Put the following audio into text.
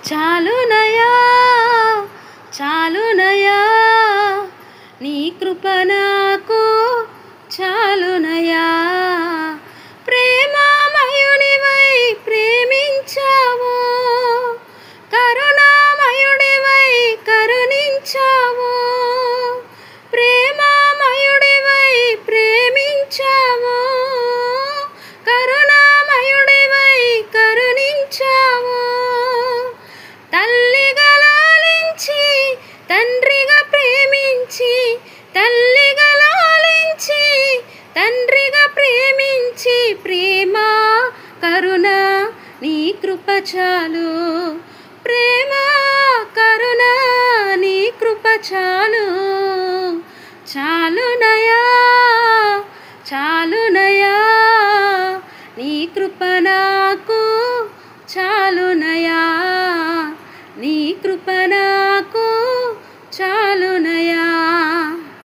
చాలునయా చాలునయా నీ కృప నాకు చాలునయా ప్రేమామయుడివై ప్రేమించావు కరుణామయుడివై కరుణించావు ప్రేమామయుడివై ప్రేమించావు కరుణామయుడివై కరుణించావు తల్లిగా లాలించి తండ్రిగా ప్రేమించి తల్లిగా లాలించి తండ్రిగా ప్రేమించి ప్రేమ కరుణ నీ కృప చాలు ప్రేమ కరుణ నీ కృప చాలు చాలునయా చాలునయా నీ కృప నాకు చాలునయా నీ కృప